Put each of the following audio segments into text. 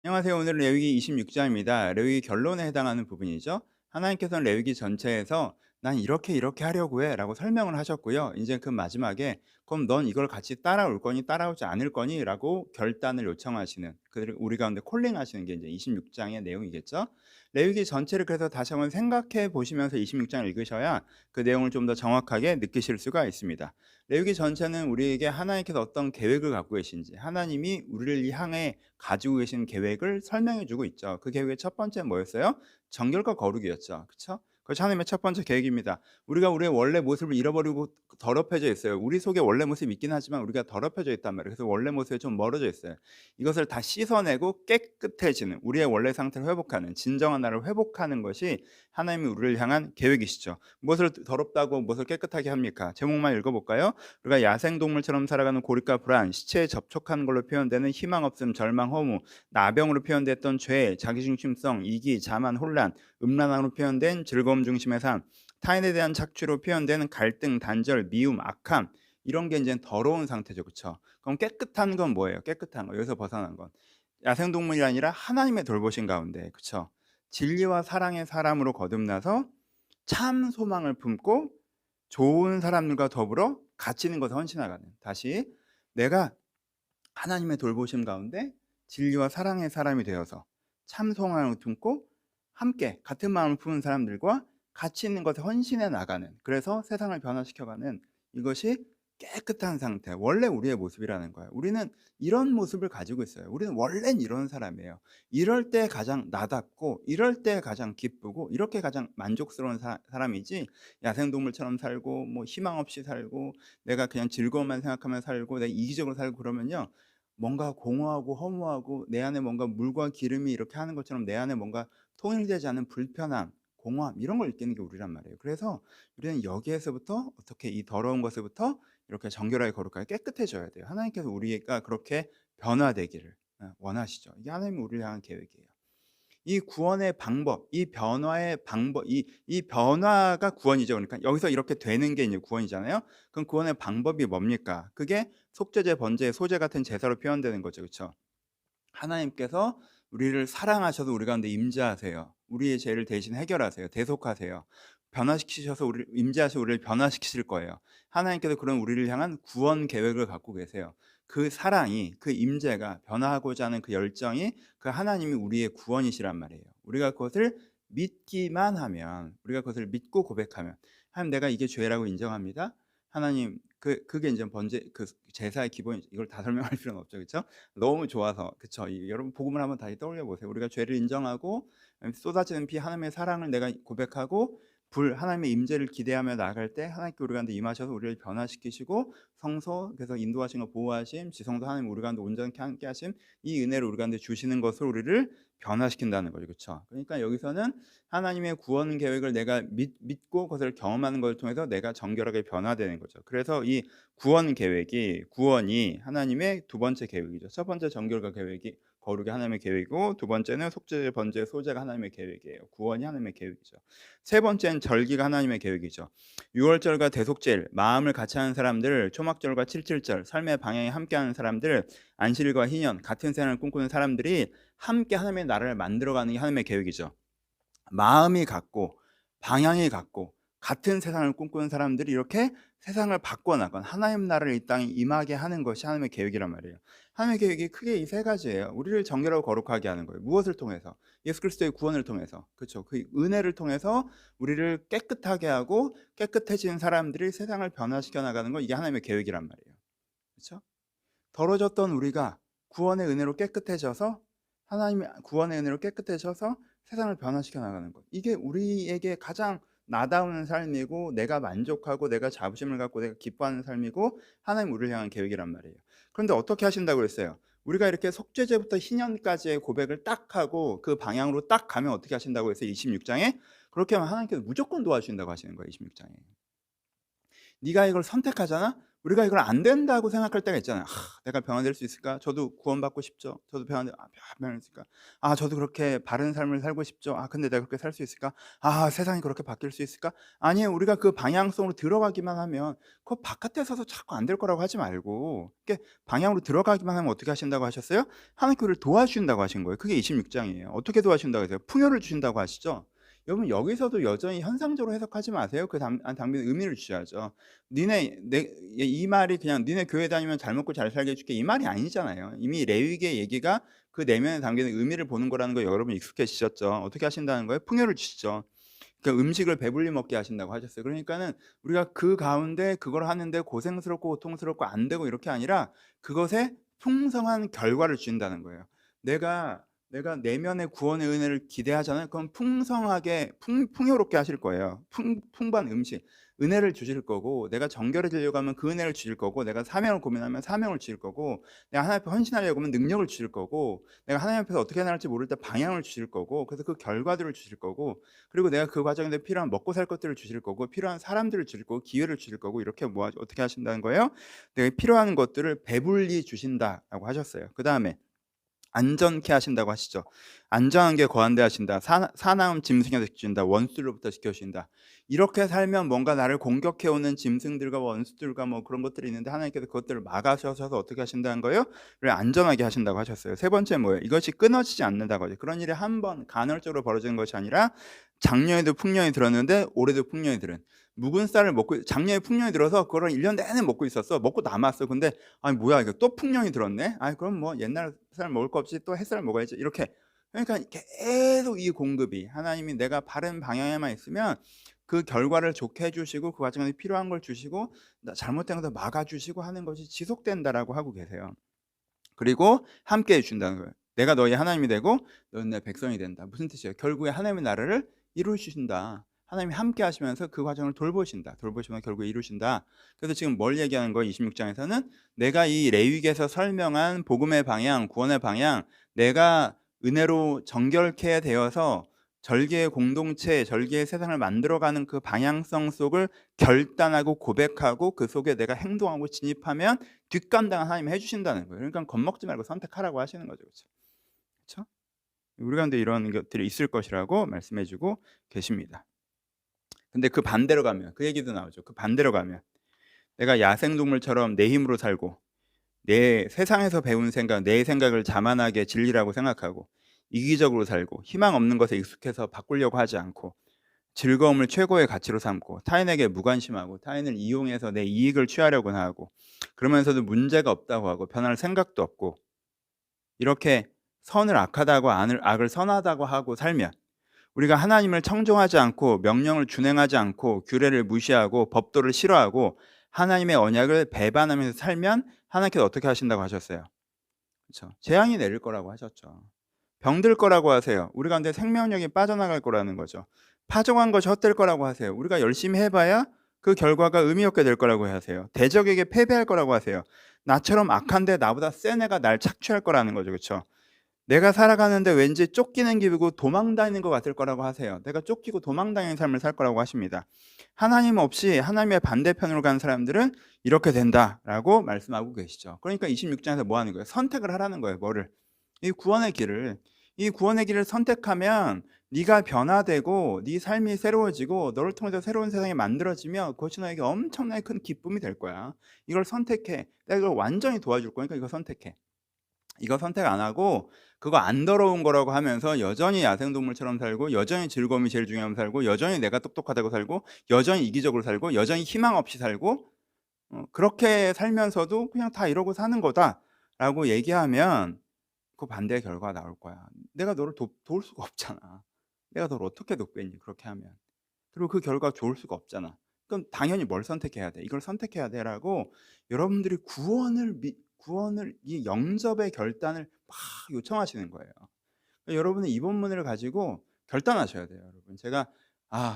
안녕하세요. 오늘은 레위기 26장입니다. 레위기 결론에 해당하는 부분이죠. 하나님께서는 레위기 전체에서 난 이렇게 이렇게 하려고 해라고 설명을 하셨고요. 이제 그 마지막에 그럼 넌 이걸 같이 따라올 거니 따라오지 않을 거니라고 결단을 요청하시는 그들 우리 가운데 콜링하시는 게 이제 26장의 내용이겠죠. 레위기 전체를 그래서 다시 한번 생각해 보시면서 26장을 읽으셔야 그 내용을 좀 더 정확하게 느끼실 수가 있습니다. 레위기 전체는 우리에게 하나님께서 어떤 계획을 갖고 계신지, 하나님이 우리를 향해 가지고 계신 계획을 설명해 주고 있죠. 그 계획의 첫 번째는 뭐였어요? 정결과 거룩이었죠. 그렇죠? 그것이 하나님의 첫 번째 계획입니다. 우리가 우리의 원래 모습을 잃어버리고 더럽혀져 있어요. 우리 속에 원래 모습이 있긴 하지만 우리가 더럽혀져 있단 말이에요. 그래서 원래 모습에 좀 멀어져 있어요. 이것을 다 씻어내고 깨끗해지는, 우리의 원래 상태를 회복하는, 진정한 나를 회복하는 것이 하나님이 우리를 향한 계획이시죠. 무엇을 더럽다고 무엇을 깨끗하게 합니까? 제목만 읽어볼까요? 우리가 야생동물처럼 살아가는 고립과 불안, 시체에 접촉하는 걸로 표현되는 희망 없음, 절망, 허무, 나병으로 표현됐던 죄, 자기중심성, 이기, 자만, 혼란, 음란함으로 표현된 즐거움 중심의 삶, 타인에 대한 착취로 표현되는 갈등, 단절, 미움, 악함, 이런 게 이제 더러운 상태죠. 그렇죠? 그럼 깨끗한 건 뭐예요? 깨끗한 거. 여기서 벗어난 건 야생동물이 아니라 하나님의 돌보신 가운데, 그렇죠? 진리와 사랑의 사람으로 거듭나서 참 소망을 품고 좋은 사람들과 더불어 가치 있는 것에 헌신하가는, 다시 내가 하나님의 돌보심 가운데 진리와 사랑의 사람이 되어서 참 소망을 품고 함께 같은 마음을 품은 사람들과 가치 있는 것에 헌신해 나가는, 그래서 세상을 변화시켜가는, 이것이 깨끗한 상태, 원래 우리의 모습이라는 거예요. 우리는 이런 모습을 가지고 있어요. 우리는 원래는 이런 사람이에요. 이럴 때 가장 나답고, 이럴 때 가장 기쁘고, 이렇게 가장 만족스러운 사람이지, 야생동물처럼 살고 뭐 희망 없이 살고 내가 그냥 즐거움만 생각하며 살고 내가 이기적으로 살고 그러면요, 뭔가 공허하고 허무하고 내 안에 뭔가 물과 기름이 이렇게 하는 것처럼 내 안에 뭔가 통일되지 않은 불편함, 공허함, 이런 걸 느끼는 게 우리란 말이에요. 그래서 우리는 여기에서부터 어떻게 이 더러운 것에부터 이렇게 정결하게 거룩하게 깨끗해져야 돼요. 하나님께서 우리가 그렇게 변화되기를 원하시죠. 이게 하나님이 우리를 향한 계획이에요. 이 구원의 방법, 이 변화의 방법, 이 변화가 구원이죠. 그러니까 여기서 이렇게 되는 게 이제 구원이잖아요. 그럼 구원의 방법이 뭡니까? 그게 속죄제, 번제, 소제 같은 제사로 표현되는 거죠. 그렇죠? 하나님께서 우리를 사랑하셔서 우리 가운데 임재하세요. 우리의 죄를 대신 해결하세요. 대속하세요. 변화시키셔서 우리 임재하셔서 우리를 변화시키실 거예요. 하나님께서 그런 우리를 향한 구원 계획을 갖고 계세요. 그 사랑이, 그 임재가, 변화하고자 하는 그 열정이 그 하나님이 우리의 구원이시란 말이에요. 우리가 그것을 믿기만 하면, 우리가 그것을 믿고 고백하면, 하나님 내가 이게 죄라고 인정합니다. 하나님 그게 이제 번제 그 제사의 기본, 이걸 다 설명할 필요는 없죠. 그렇죠? 너무 좋아서, 그쵸? 여러분 복음을 한번 다시 떠올려 보세요. 우리가 죄를 인정하고 쏟아지는 피 하나님의 사랑을 내가 고백하고 하나님의 임재를 기대하며 나아갈 때 하나님께 우리 가운데 임하셔서 우리를 변화시키시고 성소, 그래서 인도하신 거 보호하심, 지성소 하나님 우리 가운데 온전케 함께 하심, 이 은혜를 우리 가운데 주시는 것을 우리를 변화시킨다는 거죠. 그렇죠? 그러니까 여기서는 하나님의 구원 계획을 내가 믿고 그것을 경험하는 것을 통해서 내가 정결하게 변화되는 거죠. 그래서 이 구원이 하나님의 두 번째 계획이죠. 첫 번째 정결과 계획이 거룩이 하나님의 계획이고, 두 번째는 속죄, 번제, 소제가 하나님의 계획이에요. 구원이 하나님의 계획이죠. 세 번째는 절기가 하나님의 계획이죠. 유월절과 대속절, 마음을 같이 하는 사람들, 초막절과 칠칠절, 삶의 방향이 함께하는 사람들, 안식일과 희년, 같은 생활을 꿈꾸는 사람들이 함께 하나님의 나라를 만들어가는 게 하나님의 계획이죠. 마음이 같고 방향이 같고 같은 세상을 꿈꾸는 사람들이 이렇게 세상을 바꿔나간 하나님 나라를 이 땅에 임하게 하는 것이 하나님의 계획이란 말이에요. 하나님의 계획이 크게 이 세 가지예요. 우리를 정결하고 거룩하게 하는 거예요. 무엇을 통해서? 예수 그리스도의 구원을 통해서. 그렇죠? 그 은혜를 통해서 우리를 깨끗하게 하고 깨끗해지는 사람들이 세상을 변화시켜 나가는 거, 이게 하나님의 계획이란 말이에요. 그렇죠? 더러졌던 우리가 구원의 은혜로 깨끗해져서, 하나님의 구원의 은혜로 깨끗해져서 세상을 변화시켜 나가는 것, 이게 우리에게 가장 나다운 삶이고 내가 만족하고 내가 자부심을 갖고 내가 기뻐하는 삶이고 하나님 우리를 향한 계획이란 말이에요. 그런데 어떻게 하신다고 그랬어요? 우리가 이렇게 속죄제부터 희년까지의 고백을 딱 하고 그 방향으로 딱 가면 어떻게 하신다고 했어요? 26장에 그렇게 하면 하나님께서 무조건 도와주신다고 하시는 거예요. 26장에 네가 이걸 선택하잖아? 우리가 이걸 안 된다고 생각할 때가 있잖아요. '아 내가 변화될 수 있을까? 저도 구원받고 싶죠. 저도 변화될 수 있을까? 아 저도 그렇게 바른 삶을 살고 싶죠. 아 근데 내가 그렇게 살 수 있을까? 아 세상이 그렇게 바뀔 수 있을까?' 아니에요. 우리가 그 방향성으로 들어가기만 하면 그 바깥에 서서 자꾸 안 될 거라고 하지 말고 이렇게 방향으로 들어가기만 하면 어떻게 하신다고 하셨어요? 하나님께 우리를 도와주신다고 하신 거예요. 그게 26 장이에요. 어떻게 도와주신다고 하세요? 풍요를 주신다고 하시죠? 여러분 여기서도 여전히 현상적으로 해석하지 마세요. 그 당면에 의미를 주셔야죠. 니네 내 이 말이 그냥 "니네 교회 다니면 잘 먹고 잘 살게 해 줄게." 이 말이 아니잖아요. 이미 레위기의 얘기가 그 내면에 담기는 의미를 보는 거라는 거 여러분 익숙해지셨죠. 어떻게 하신다는 거예요? 풍요를 주시죠. 그러니까 음식을 배불리 먹게 하신다고 하셨어요. 그러니까는 우리가 그 가운데 그걸 하는데 고생스럽고 고통스럽고 안 되고 이렇게 아니라 그것에 풍성한 결과를 주신다는 거예요. 내가 내면의 구원의 은혜를 기대하잖아요. 그럼 풍성하게 풍요롭게 하실 거예요. 풍부한 음식, 은혜를 주실 거고 내가 정결해지려고 하면 그 은혜를 주실 거고 내가 사명을 고민하면 사명을 주실 거고 내가 하나님 앞에 헌신하려고 하면 능력을 주실 거고 내가 하나님 앞에서 어떻게 나갈지 모를 때 방향을 주실 거고 그래서 그 결과들을 주실 거고 그리고 내가 그 과정에 필요한 먹고 살 것들을 주실 거고 필요한 사람들을 주실 거고 기회를 주실 거고 이렇게 어떻게 하신다는 거예요? 내가 필요한 것들을 배불리 주신다라고 하셨어요. 그다음에 안전케 하신다고 하시죠. 안전한 게 거한대 하신다. 사나움 짐승에서 지킨다. 원수로부터 지켜주신다. 이렇게 살면 뭔가 나를 공격해 오는 짐승들과 원수들과 뭐 그런 것들이 있는데 하나님께서 그것들을 막아셔서 어떻게 하신다는 거예요? 를 안전하게 하신다고 하셨어요. 세 번째 뭐예요? 이것이 끊어지지 않는다고 하죠. 그런 일이 한 번 간헐적으로 벌어지는 것이 아니라 작년에도 풍년이 들었는데 올해도 풍년이 들은 묵은 쌀을 먹고 작년에 풍년이 들어서 그거를 1년 내내 먹고 있었어. 먹고 남았어. 근데 '아니 뭐야 이거 또 풍년이 들었네. 아이 그럼 뭐 옛날 쌀 먹을 거 없이 또 햇살 먹어야지.' 이렇게 그러니까 계속 이 공급이 하나님이 내가 바른 방향에만 있으면 그 결과를 좋게 해 주시고 그 과정에서 필요한 걸 주시고 잘못된 것을 막아 주시고 하는 것이 지속된다라고 하고 계세요. 그리고 함께 해 준다는 거예요. "내가 너희 하나님이 되고 너는 내 백성이 된다." 무슨 뜻이에요? 결국에 하나님의 나라를 이루어 주신다. 하나님이 함께 하시면서 그 과정을 돌보신다. 돌보시면 결국에 이루신다. 그래서 지금 뭘 얘기하는 거예요? 26 장에서는 내가 이 레위기에서 설명한 복음의 방향, 구원의 방향, 내가 은혜로 정결케 되어서 절개의 공동체, 절개의 세상을 만들어가는 그 방향성 속을 결단하고 고백하고 그 속에 내가 행동하고 진입하면 뒷감당을 하나님이 해 주신다는 거예요. 그러니까 겁먹지 말고 선택하라고 하시는 거죠. 그렇죠? 그렇죠? 우리 가운데 이런 것들이 있을 것이라고 말씀해 주고 계십니다. 근데 그 반대로 가면 그 얘기도 나오죠. 그 반대로 가면 내가 야생동물처럼 내 힘으로 살고 내 세상에서 배운 생각, 내 생각을 자만하게 진리라고 생각하고 이기적으로 살고 희망 없는 것에 익숙해서 바꾸려고 하지 않고 즐거움을 최고의 가치로 삼고 타인에게 무관심하고 타인을 이용해서 내 이익을 취하려고는 하고 그러면서도 문제가 없다고 하고 변할 생각도 없고 이렇게 선을 악하다고 악을 선하다고 하고 살면 우리가 하나님을 청종하지 않고 명령을 준행하지 않고 규례를 무시하고 법도를 싫어하고 하나님의 언약을 배반하면서 살면 하나님께서 어떻게 하신다고 하셨어요? 그렇죠. 재앙이 내릴 거라고 하셨죠. 병들 거라고 하세요. 우리 가운데 생명력이 빠져나갈 거라는 거죠. 파종한 것이 헛될 거라고 하세요. 우리가 열심히 해봐야 그 결과가 의미 없게 될 거라고 하세요. 대적에게 패배할 거라고 하세요. 나처럼 악한데 나보다 센 애가 날 착취할 거라는 거죠. 그렇죠? 내가 살아가는데 왠지 쫓기는 기분이고 도망다니는 것 같을 거라고 하세요. 내가 쫓기고 도망다니는 삶을 살 거라고 하십니다. 하나님 없이 하나님의 반대편으로 간 사람들은 이렇게 된다라고 말씀하고 계시죠. 그러니까 26장에서 뭐 하는 거예요? 선택을 하라는 거예요. 뭐를? 이 구원의 길을. 이 구원의 길을 선택하면 네가 변화되고 네 삶이 새로워지고 너를 통해서 새로운 세상이 만들어지며 그것이 너에게 엄청나게 큰 기쁨이 될 거야. 이걸 선택해. 내가 이걸 완전히 도와줄 거니까 이거 선택해. 이거 선택 안 하고 그거 안 더러운 거라고 하면서 여전히 야생동물처럼 살고 여전히 즐거움이 제일 중요하면 살고 여전히 내가 똑똑하다고 살고 여전히 이기적으로 살고 여전히 희망 없이 살고 그렇게 살면서도 그냥 다 이러고 사는 거다라고 얘기하면 그 반대의 결과가 나올 거야. 내가 너를 도울 수가 없잖아. 내가 너를 어떻게 돕겠니 그렇게 하면. 그리고 그 결과가 좋을 수가 없잖아. 그럼 당연히 뭘 선택해야 돼? 이걸 선택해야 돼라고 여러분들이 구원을 이 영접의 결단을 막 요청하시는 거예요. 그러니까 여러분은 이 본문을 가지고 결단하셔야 돼요, 여러분. 제가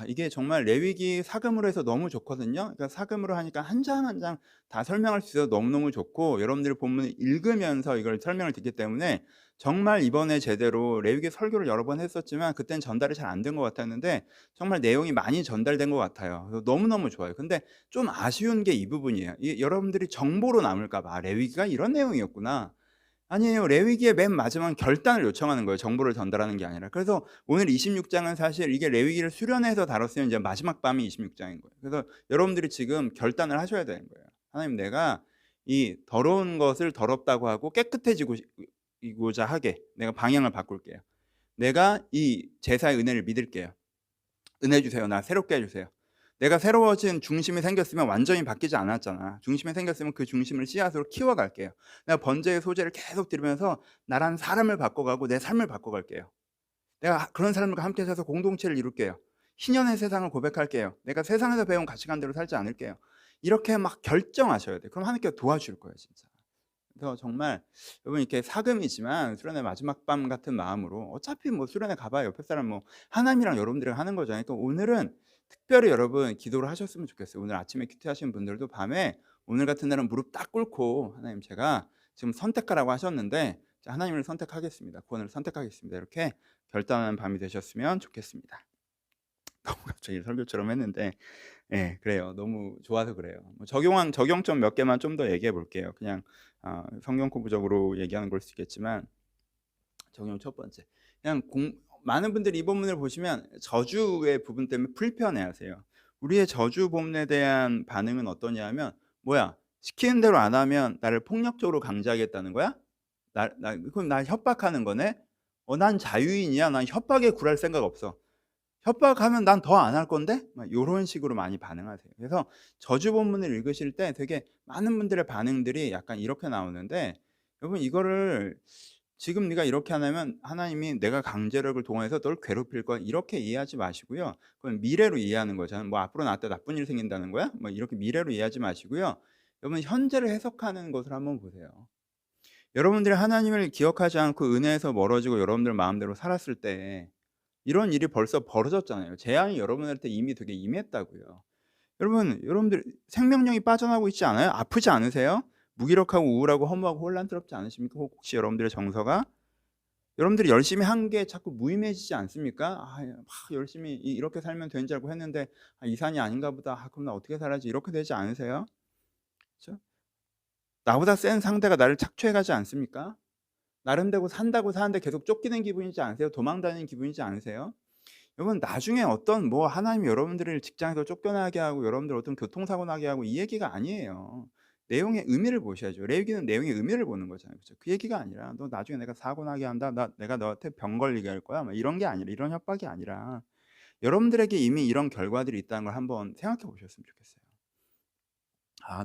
이게 정말 레위기 사금으로 해서 너무 좋거든요. 그러니까 사금으로 하니까 한 장 한 장 다 설명할 수 있어서 너무너무 좋고, 여러분들이 본문을 읽으면서 이걸 설명을 듣기 때문에 정말 이번에 제대로 레위기 설교를 여러 번 했었지만 그때는 전달이 잘 안 된 것 같았는데 정말 내용이 많이 전달된 것 같아요. 그래서 너무너무 좋아요. 근데 좀 아쉬운 게 이 부분이에요. 이 여러분들이 정보로 남을까 봐 '아 레위기가 이런 내용이었구나.' 아니에요. 레위기의 맨 마지막은 결단을 요청하는 거예요, 정보를 전달하는 게 아니라. 그래서 오늘 26 장은 사실 이게 레위기를 수련해서 다뤘으면 이제 마지막 밤이 26 장인 거예요. 그래서 여러분들이 지금 결단을 하셔야 되는 거예요. '하나님, 내가 이 더러운 것을 더럽다고 하고 깨끗해지고 이고자 하게 내가 방향을 바꿀게요. 내가 이 제사의 은혜를 믿을게요. 은혜 주세요. 나 새롭게 해 주세요.' 내가 새로워진 중심이 생겼으면 완전히 바뀌지 않았잖아. 중심이 생겼으면 그 중심을 씨앗으로 키워갈게요. 내가 번제의 소재를 계속 들으면서 나라는 사람을 바꿔가고 내 삶을 바꿔갈게요. 내가 그런 사람들과 함께 살아서 공동체를 이룰게요. 희년의 세상을 고백할게요. 내가 세상에서 배운 가치관대로 살지 않을게요. 이렇게 막 결정하셔야 돼요. 그럼 하나님께서 도와줄 거예요, 진짜. 그래서 정말 여러분, 이렇게 사금이지만 수련회 마지막 밤 같은 마음으로, 어차피 뭐 수련회 가봐야 옆에 사람 뭐 하나님이랑 여러분들이랑 하는 거잖아요. 그러니까 오늘은 특별히 여러분 기도를 하셨으면 좋겠어요. 오늘 아침에 큐티하신 분들도 밤에 오늘 같은 날은 무릎 딱 꿇고, 하나님, 제가 지금 선택하라고 하셨는데 자, 하나님을 선택하겠습니다. 구원을 선택하겠습니다. 이렇게 결단하는 밤이 되셨으면 좋겠습니다. 너무 갑자기 설교처럼 했는데, 예, 그래요. 너무 좋아서 그래요. 뭐 적용점 몇 개만 좀 더 얘기해 볼게요. 그냥 성경 공부적으로 얘기하는 걸 수 있겠지만, 적용 첫 번째. 그냥 많은 분들이 이 본문을 보시면 저주의 부분 때문에 불편해하세요. 우리의 저주 본문에 대한 반응은 어떠냐면, 뭐야? 시키는 대로 안 하면 나를 폭력적으로 강제하겠다는 거야? 그럼 날 협박하는 거네? 난 자유인이야. 난 협박에 굴할 생각 없어. 협박하면 난 더 안 할 건데? 막 요런 식으로 많이 반응하세요. 그래서 저주 본문을 읽으실 때 되게 많은 분들의 반응들이 약간 이렇게 나오는데, 여러분, 이거를 지금 네가 이렇게 하면 하나님이 내가 강제력을 동원해서 널 괴롭힐 거야, 이렇게 이해하지 마시고요. 그건 미래로 이해하는 거잖아요. 뭐 앞으로 나한테 나쁜 일이 생긴다는 거야? 뭐 이렇게 미래로 이해하지 마시고요. 여러분, 현재를 해석하는 것을 한번 보세요. 여러분들이 하나님을 기억하지 않고 은혜에서 멀어지고 여러분들 마음대로 살았을 때 이런 일이 벌써 벌어졌잖아요. 재앙이 여러분한테 이미 되게 임했다고요. 여러분들 생명력이 빠져나가고 있지 않아요? 아프지 않으세요? 무기력하고 우울하고 허무하고 혼란스럽지 않으십니까? 혹시 여러분들의 정서가? 여러분들이 열심히 한 게 자꾸 무의미해지지 않습니까? 막 열심히 이렇게 살면 되는 줄 알고 했는데 이 산이 아닌가 보다. 그럼 나 어떻게 살아야지? 이렇게 되지 않으세요? 그렇죠? 나보다 센 상대가 나를 착취해 가지 않습니까? 나름대로 산다고 사는데 계속 쫓기는 기분이지 않으세요? 도망다니는 기분이지 않으세요? 여러분, 나중에 어떤 뭐 하나님이 여러분들을 직장에서 쫓겨나게 하고 여러분들 어떤 교통사고 나게 하고 이 얘기가 아니에요. 내용의 의미를 보셔야죠. 레위기는 내용의 의미를 보는 거잖아요. 그죠? 그 얘기가 아니라 "너 나중에 내가 사고 나게 한다. 내가 너한테 병 걸리게 할 거야." 뭐 이런 게 아니라, 이런 협박이 아니라 여러분들에게 이미 이런 결과들이 있다는 걸 한번 생각해 보셨으면 좋겠어요.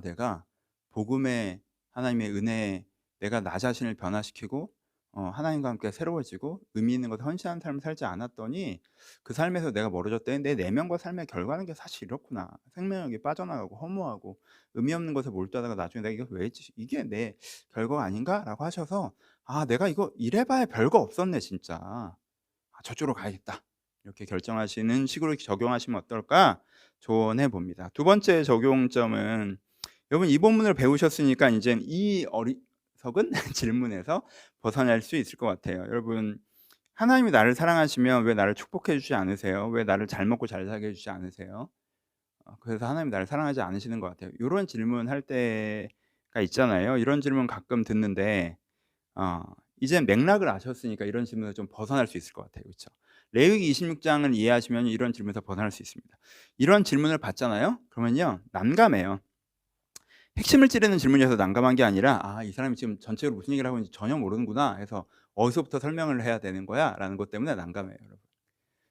내가 복음의 하나님의 은혜에 내가 나 자신을 변화시키고 하나님과 함께 새로워지고 의미 있는 것에 헌신하는 삶을 살지 않았더니 그 삶에서 내가 멀어졌더니 내 내면과 삶의 결과는 게 사실 이렇구나. 생명력이 빠져나가고 허무하고 의미 없는 것에 몰두하다가 나중에 내가 이거 왜 했지? 이게 내 결과가 아닌가라고 하셔서 내가 이거 이래봐야 별거 없었네 진짜. 저쪽으로 가야겠다. 이렇게 결정하시는 식으로 적용하시면 어떨까 조언해 봅니다. 두 번째 적용점은, 여러분 이 본문을 배우셨으니까 이제 이 어리석은 질문에서 벗어날 수 있을 것 같아요. 여러분, 하나님이 나를 사랑하시면 왜 나를 축복해 주지 않으세요? 왜 나를 잘 먹고 잘 살게 해 주지 않으세요? 그래서 하나님이 나를 사랑하지 않으시는 것 같아요. 요런 질문할 때가 있잖아요. 이런 질문 가끔 듣는데 이제 맥락을 아셨으니까 이런 질문에서 좀 벗어날 수 있을 것 같아요. 그렇죠? 레위기 26 장을 이해하시면 이런 질문에서 벗어날 수 있습니다. 이런 질문을 받잖아요. 그러면요, 난감해요. 핵심을 찌르는 질문이어서 난감한 게 아니라 '이 사람이 지금 전체적으로 무슨 얘기를 하고 있는지 전혀 모르는구나.' 해서 '어디서부터 설명을 해야 되는 거야?'라는 것 때문에 난감해요, 여러분.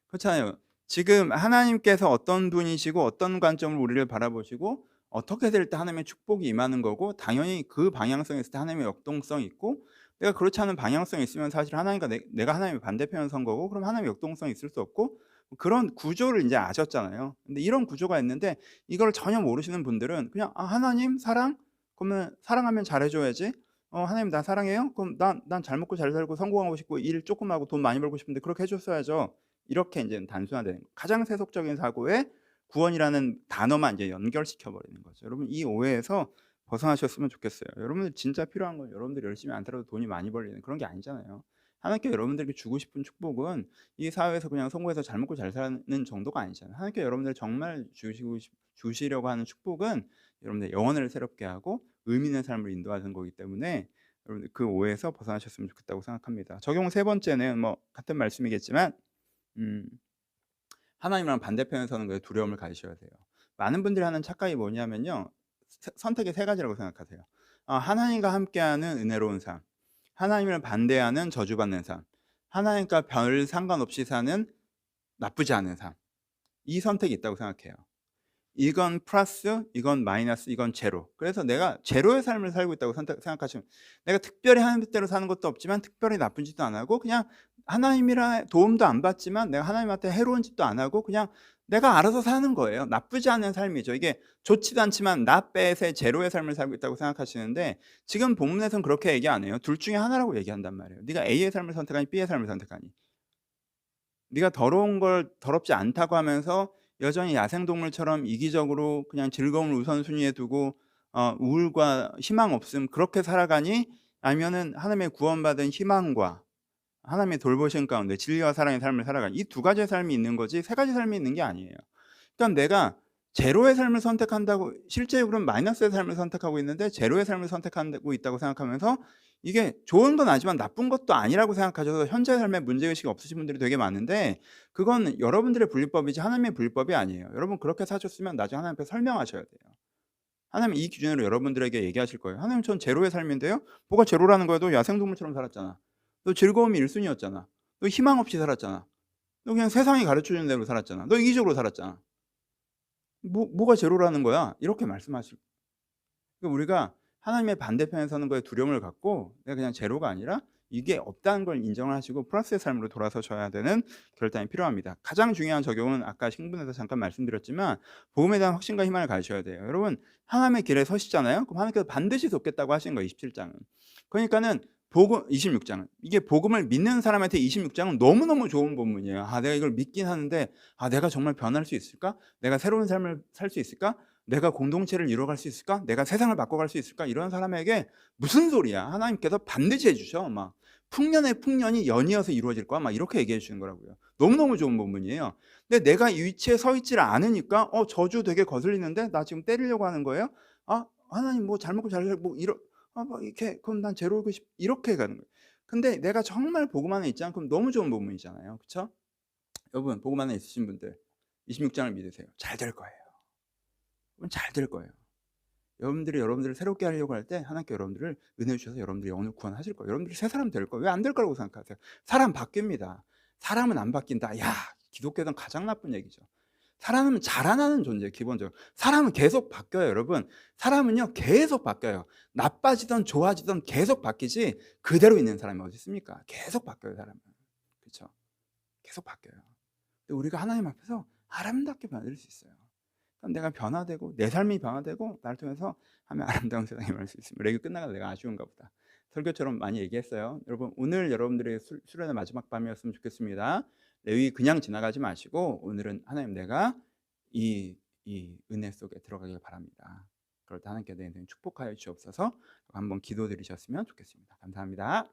그렇잖아요. 지금 하나님께서 어떤 분이시고 어떤 관점으로 우리를 바라보시고 어떻게 될 때 하나님의 축복이 임하는 거고, 당연히 그 방향성이 있을 때 하나님의 역동성이 있고, 내가 그렇지 않은 방향성이 있으면 사실 하나님과 내가 하나님의 반대편을 선 거고, 그럼 하나님의 역동성이 있을 수 없고, 그런 구조를 인제 아셨잖아요. 근데 이런 구조가 있는데 이걸 전혀 모르시는 분들은 그냥 하나님 사랑? 그러면 사랑하면 잘해 줘야지. 하나님 나 사랑해요? 그럼 난 잘 먹고 잘 살고 성공하고 싶고 일 쪼끔 하고 돈 많이 벌고 싶은데 그렇게 해 줬어야죠. 이렇게 인제 단순화되는 거. 가장 세속적인 사고에 구원이라는 단어만 이제 연결시켜 버리는 거죠. 여러분 이 오해에서 벗어나셨으면 좋겠어요. 여러분들 진짜 필요한 건 여러분들이 열심히 안 살아도 돈이 많이 벌리는 그런 게 아니잖아요. 하나님께 여러분들에게 주고 싶은 축복은 이 사회에서 그냥 성공해서 잘 먹고 잘 사는 정도가 아니잖아요. 하나님께 여러분들 정말 주시려고 하는 축복은 여러분들의 영혼을 새롭게 하고 의미 있는 삶을 인도하는 거기 때문에 여러분들 그 오해에서 벗어나셨으면 좋겠다고 생각합니다. 적용 세 번째는 뭐 같은 말씀이겠지만 음 하나님이랑 반대편에 서는 거에 두려움을 가지셔야 돼요. 많은 분들이 하는 착각이 뭐냐면요. 선택의 세 가지라고 생각하세요. 하나님과 함께하는 은혜로운 삶, 하나님을 반대하는 저주받는 삶, 하나님과 별 상관없이 사는 나쁘지 않은 삶. 이 선택이 있다고 생각해요. 이건 플러스, 이건 마이너스, 이건 제로. 그래서 내가 제로의 삶을 살고 있다고 생각하시면 내가 특별히 하나님 뜻대로 사는 것도 없지만 특별히 나쁜 짓도 안 하고 그냥 하나님이라 도움도 안 받지만 내가 하나님한테 해로운 짓도 안 하고 그냥 내가 알아서 사는 거예요. 나쁘지 않은 삶이죠. 이게 좋지도 않지만 not bad의 제로의 삶을 살고 있다고 생각하시는데 지금 본문에서는 그렇게 얘기 안 해요. 둘 중에 하나라고 얘기한단 말이에요. 네가 A의 삶을 선택하니 B의 삶을 선택하니. 네가 더러운 걸 더럽지 않다고 하면서 여전히 야생동물처럼 이기적으로 그냥 즐거움을 우선순위에 두고 우울과 희망 없음 그렇게 살아가니 아니면은 하나님의 구원받은 희망과 하나님의 돌보심 가운데 진리와 사랑의 삶을 살아가니 이 두 가지의 삶이 있는 거지 세 가지 삶이 있는 게 아니에요. 그러니까 내가 제로의 삶을 선택한다고 실제로는 마이너스의 삶을 선택하고 있는데 제로의 삶을 선택하고 있다고 생각하면서 이게 좋은 건 아니지만 나쁜 것도 아니라고 생각하셔서 현재 삶에 문제의식이 없으신 분들이 되게 많은데 그건 여러분들의 분리법이지 하나님의 분리법이 아니에요. 여러분 그렇게 사셨으면 나중에 하나님 앞에 설명하셔야 돼요. 하나님은 이 기준으로 여러분들에게 얘기하실 거예요. "하나님 전 제로의 삶인데요." "뭐가 제로라는 거야? 너 야생동물처럼 살았잖아. 너 즐거움이 1순위 순위였잖아. 너 희망 없이 살았잖아. 너 그냥 세상이 가르쳐 주는 대로 살았잖아. 너 이기적으로 살았잖아. 뭐가 제로라는 거야?" 이렇게 말씀하실 그러니까 우리가 하나님의 반대편에 서는 거에 두려움을 갖고 내가 그냥 제로가 아니라 이게 없다는 걸 인정을 하시고 플러스의 삶으로 돌아서셔야 되는 결단이 필요합니다. 가장 중요한 적용은 아까 신분에서 잠깐 말씀드렸지만 복음에 대한 확신과 희망을 가지셔야 돼요. 여러분 하나님의 길에 서시잖아요. 그럼 하나님께서 반드시 돕겠다고 하신 거예요. 27장은. 그러니까는 복음 26장은 이게 복음을 믿는 사람한테 26장은 너무너무 좋은 본문이에요. 내가 이걸 믿긴 하는데 내가 정말 변할 수 있을까? 내가 새로운 삶을 살 수 있을까? 내가 공동체를 이뤄갈 수 있을까? 내가 세상을 바꿔갈 수 있을까? 이런 사람에게 무슨 소리야? 하나님께서 반드시 해주셔. 막 풍년의 풍년이 연이어서 이루어질 거야. 막 이렇게 얘기해 주시는 거라고요. 너무너무 좋은 본문이에요. 근데 내가 이 위치에 서 있지를 않으니까 저주 되게 거슬리는데 나 지금 때리려고 하는 거예요? 하나님 뭐 잘 먹고 잘 살고 뭐 막 이렇게 그럼 난 제로이고 이렇게 가는 거예요. 근데 내가 정말 복음 안에 있지 않으면 너무 좋은 본문이잖아요. 그렇죠? 여러분 복음 안에 있으신 분들 26장을 믿으세요. 잘 될 거예요. 그럼 잘 될 거예요. 여러분들이 여러분들을 새롭게 하려고 할 때 하나님께 여러분들을 은혜 주셔서 여러분들의 영혼을 구원하실 거예요. 여러분들이 새 사람 될 거예요. 왜 안 될 거라고 생각하세요? 사람 바뀝니다. 사람은 안 바뀐다. 야, 기독교는 가장 나쁜 얘기죠. 사람은 자라나는 존재예요, 기본적으로. 사람은 계속 바뀌어요, 여러분. 사람은요, 계속 바뀌어요. 나빠지든 좋아지든 계속 바뀌지 그대로 있는 사람이 어디 있습니까? 계속 바뀌어요, 사람은. 그렇죠? 계속 바뀌어요. 근데 우리가 하나님 앞에서 아름답게 변화될 수 있어요. 그럼 내가 변화되고 내 삶이 변화되고 나를 통해서 하면 아름다운 세상이 임할 수 있습니다. 레기 끝나가다 내가 아쉬운가 보다. 설교처럼 많이 얘기했어요. 여러분 오늘 여러분들의 수련의 마지막 밤이었으면 좋겠습니다. 레위 그냥 지나가지 마시고 오늘은 하나님 내가 이 은혜 속에 들어가길 바랍니다. 그럴 때 하나님께 내 인생 축복하여 주옵소서 한번 기도드리셨으면 좋겠습니다. 감사합니다.